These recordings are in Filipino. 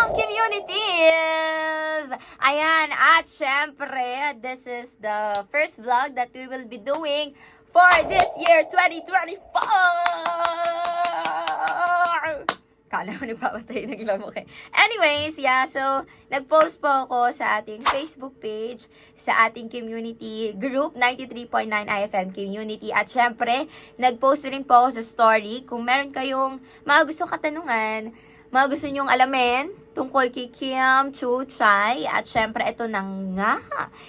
IFM communities! Ayan, at syempre, this is the first vlog that we will be doing for this year, 2024! Kala mo nagpapatay ng lamok eh. Anyways, yeah, so, nag-post po ako sa ating Facebook page, sa ating community group, 93.9 IFM community. At syempre, nag-post rin po ako sa story. Kung meron kayong mga gusto katanungan, mga gusto nyong alamin tungkol kay Kim Chu Chai. At syempre, ito na nga.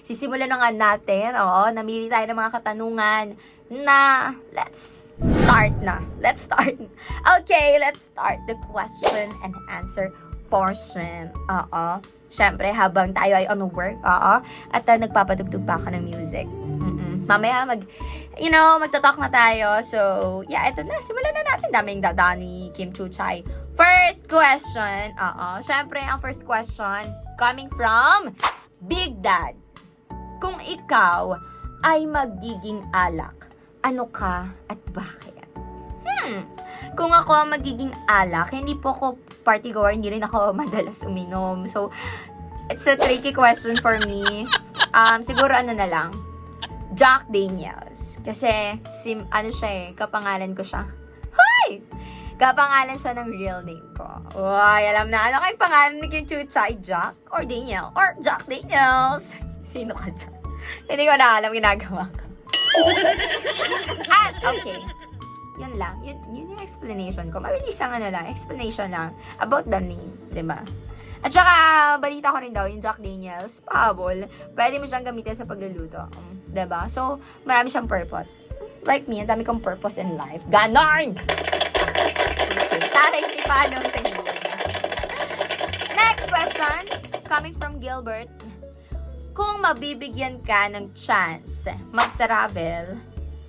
Sisimulan na nga natin. Oo, namili tayo ng mga katanungan na let's start na. Let's start. Okay, let's start the question and answer portion. Oo. Syempre, habang tayo ay on work. Oo. At nagpapadugtog pa ako ng music. Mamaya magtatalk na tayo. So, yeah, ito na. Simulan na natin. Daming dadaan ni Kim Chu Chai. First question. Syempre, ang first question coming from Big Dad. Kung ikaw ay magiging alak, ano ka at bakit? Kung ako magiging alak, hindi po ako party goer, hindi rin ako madalas uminom. So, it's a tricky question for me. Siguro ano na lang, Jack Daniels. Kasi, kapangalan ko siya. Hoy! Kapangalan siya ng real name ko. Uy, alam na, ano kayong pangalan ni Kim Chu Chai? Jack or Daniel? Or Jack Daniels? Sino ka dyan? Hindi ko na alam ginagawa ko. At, okay. Yun lang. Yun yung explanation ko. Mabilis ang explanation lang about the name. Diba? At saka, balita ko rin daw, yung Jack Daniels, pahabol, pwede mo siyang gamitin sa pagluluto. Diba? So, marami siyang purpose. Like me, ang dami kong purpose in life. Ganon! Okay. Taray, paano sa gilid. Next question, coming from Gilbert. Kung mabibigyan ka ng chance mag-travel,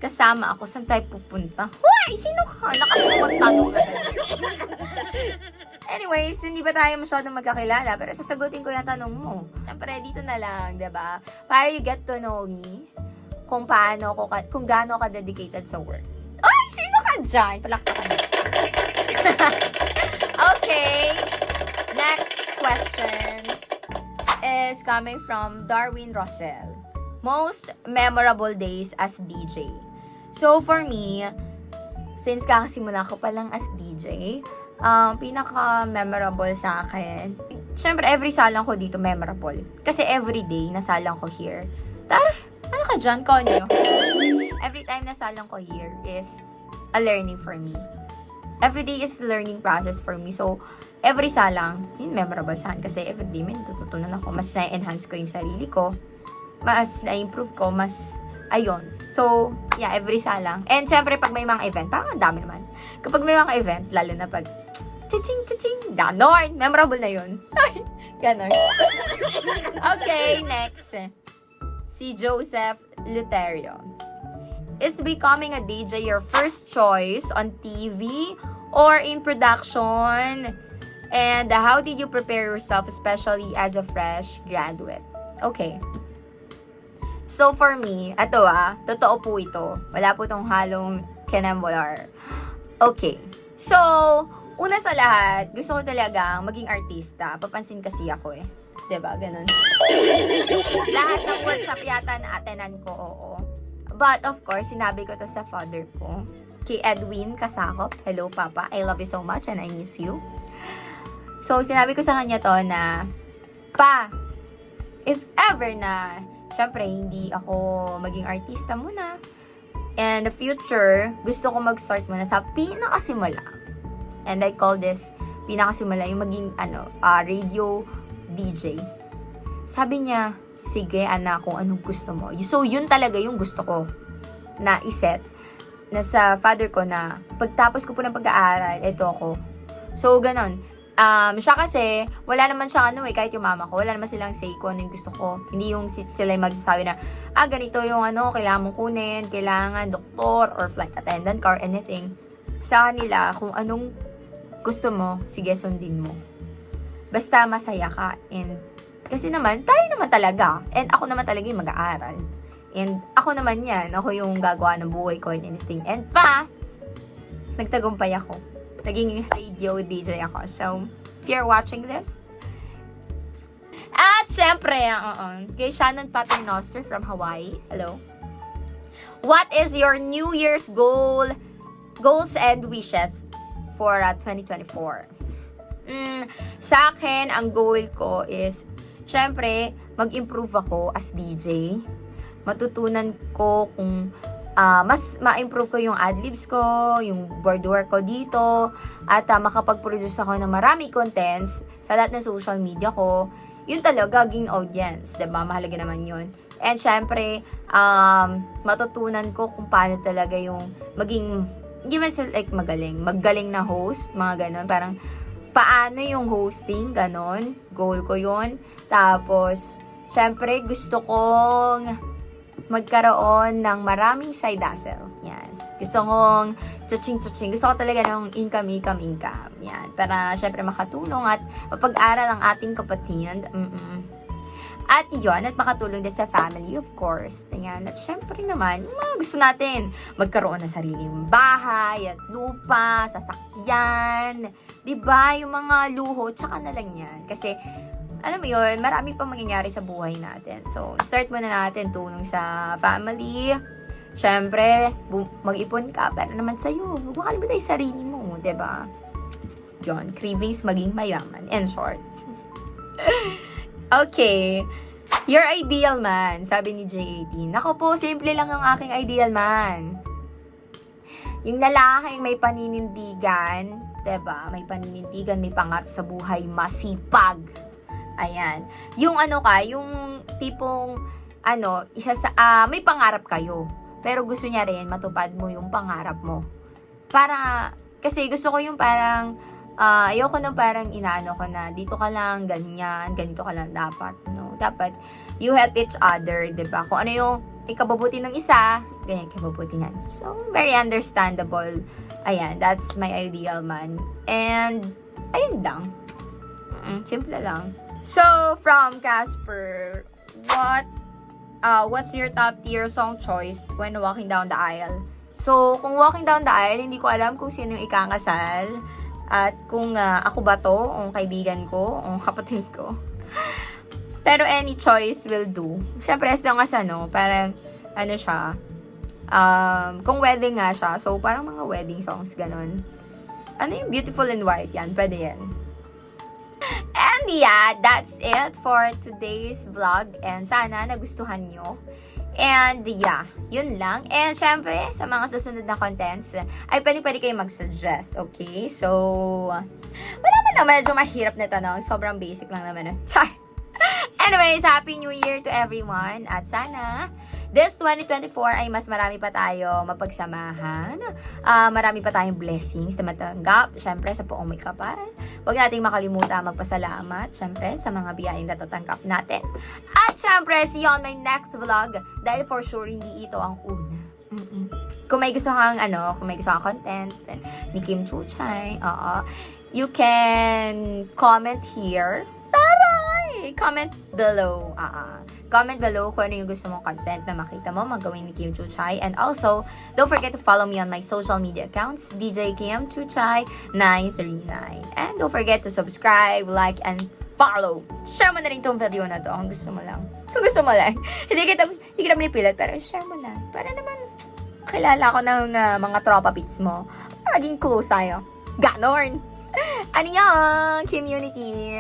kasama ako, saan tayo pupunta? Hoy! Sino ka? Nakasumang tanong na. Anyways, hindi ba tayo masyadong magkakilala? Pero sasagutin ko yung tanong mo. Siyempre, dito na lang, diba? Para you get to know me, kung gaano ka dedicated sa work. Ay! Sino ka dyan? Palakpakan na. Okay. Next question is coming from Darwin Rossell. Most memorable days as DJ. So, for me, since kakasimula ko pa lang as DJ, pinaka-memorable sa akin, syempre, every salang ko dito memorable. Kasi every day, nasalang ko here. Tara, ano ka dyan, konyo? Every time nasalang ko here is a learning for me. Every day is a learning process for me. So, every salang, yun, memorable sa akin. Kasi every day, may natututunan ako. Mas na-enhance ko yung sarili ko. Mas na-improve ko. Mas, ayun. So, yeah, every salang. And, syempre, pag may mga event, parang ang dami naman. Kapag may mga event, lalo na pag, ching, ganon. Memorable na yun. Ganon. Okay, next. Si Joseph Luterio. Is becoming a DJ your first choice on TV or in production? And how did you prepare yourself, especially as a fresh graduate? Okay. So for me, totoo po ito. Wala po itong halong kinambolar. Okay. So, una sa lahat, gusto ko talagang maging artista. Papansin kasi ako eh. Diba? Ganun. Lahat ng workshop yata na atenan ko, oo. But of course, sinabi ko to sa father ko. Kay Edwin Kasakop. Hello, Papa. I love you so much and I miss you. So, sinabi ko sa kanya to na, Pa, if ever na, syempre, hindi ako maging artista muna. And the future, gusto ko mag-start muna sa pinakasimula. And I call this pinakasimula, yung maging radio DJ. Sabi niya, sige anak, kung anong gusto mo. So, yun talaga yung gusto ko na iset na sa father ko na pagtapos ko po ng pag-aaral, ito ako. So, ganon. Siya kasi, wala naman siya kahit yung mama ko, wala naman silang say kung ano yung gusto ko. Hindi yung sila yung magsasabi na, ganito yung kailangan mong kunin, kailangan doktor or flight attendant or anything. Sa kanila, kung anong gusto mo, sige, sundin mo. Basta masaya ka. And kasi naman, tayo naman talaga. And ako naman talaga yung mag-aaral. And ako naman yan. Ako yung gagawa ng buhay ko and anything. And nagtagumpay ako. Naging radio DJ ako. So, if you're watching this, syempre, kay Shannon Paternoster from Hawaii. Hello. What is your New Year's goals and wishes for 2024? Sa akin, ang goal ko is, syempre, mag-improve ako as DJ. Matutunan ko kung mas ma-improve ko yung adlibs ko, yung board work ko dito, at makapag-produce ako ng marami contents sa lahat ng social media ko. Yun talaga, gain audience, diba? Mahalaga naman yun. And syempre, matutunan ko kung paano talaga yung maging, hindi man sila like magaling na host, mga ganon. Parang, paano yung hosting, ganon. Goal ko yun. Tapos, syempre, gusto kong magkaroon ng maraming side hustle. Yan. Gusto kong chuching. Gusto ko talaga ng income. Yan. Para syempre makatulong at mapag-aral ang ating kapatid. At yun, at makatulong din sa family, of course. Ayan. At syempre naman, yung mga gusto natin, magkaroon ng sariling bahay, at lupa, sasakyan. Diba? Yung mga luho, tsaka na lang yan. Kasi, alam mo yun, marami pang mangyayari sa buhay natin. So, start muna natin tulong sa family. Siyempre, mag-ipon ka, pero naman sa'yo. Huwag makalimutan yung sarili mo, diba? Yun, cravings maging mayaman. In short. Okay. Your ideal man, sabi ni J18. Ako po, simple lang ang aking ideal man. Yung lalaking may paninindigan, diba? May paninindigan, may pangarap sa buhay, masipag. Ayan. Yung yung tipong, may pangarap kayo. Pero gusto niya rin matupad mo yung pangarap mo. Kasi gusto ko yung parang, ayoko nung parang inaano ko na, dito ka lang, ganyan, ganito ka lang dapat. No? Dapat, you help each other, diba? Kung ano yung ikabubuti ng isa, ganyan ikabubuti ng. So, very understandable. Ayan, that's my ideal man. And, ayun lang. Simple lang. So, from Casper, what's your top tier song choice when walking down the aisle? So, kung walking down the aisle, hindi ko alam kung sino yung ikakasal at kung ako ba to, o kaibigan ko, o kapatid ko. Pero any choice will do. Siyempre, as long as parang, siya, kung wedding nga siya, so parang mga wedding songs, ganon. Yung Beautiful in White, yan, pwede yan. And yeah, that's it for today's vlog. And sana nagustuhan nyo. And yeah, yun lang. And syempre, sa mga susunod na contents, ay pwede kayo mag-suggest. Okay? So, wala man naman medyo mahirap na tanong. Sobrang basic lang naman. Char! Anyways, Happy New Year to everyone. At sana, this 2024 ay mas marami pa tayo mapagsamahan. Marami pa tayong blessings na matanggap. Syempre, sa buong may kapal. Huwag nating makalimutan magpasalamat. Syempre, sa mga biyayang natatanggap natin. At syempre, see you on my next vlog. Dahil for sure, hindi ito ang una. Kung may gusto kang, content ni Kim Chuchay, you can comment here. Taray! Comment below. Comment below kung ano yung gusto mong content na makita mo, magawin ni Kim Chuchay. And also, don't forget to follow me on my social media accounts, DJ Kim Chuchay 939. And don't forget to subscribe, like, and follow. Share mo na rin tong video na to kung gusto mo lang. Kung gusto mo lang. Hindi kita pinipilit, pero share mo na. Para naman, kilala ko ng mga tropa pits mo. Maging close tayo. Ganon! Ano yan? Community!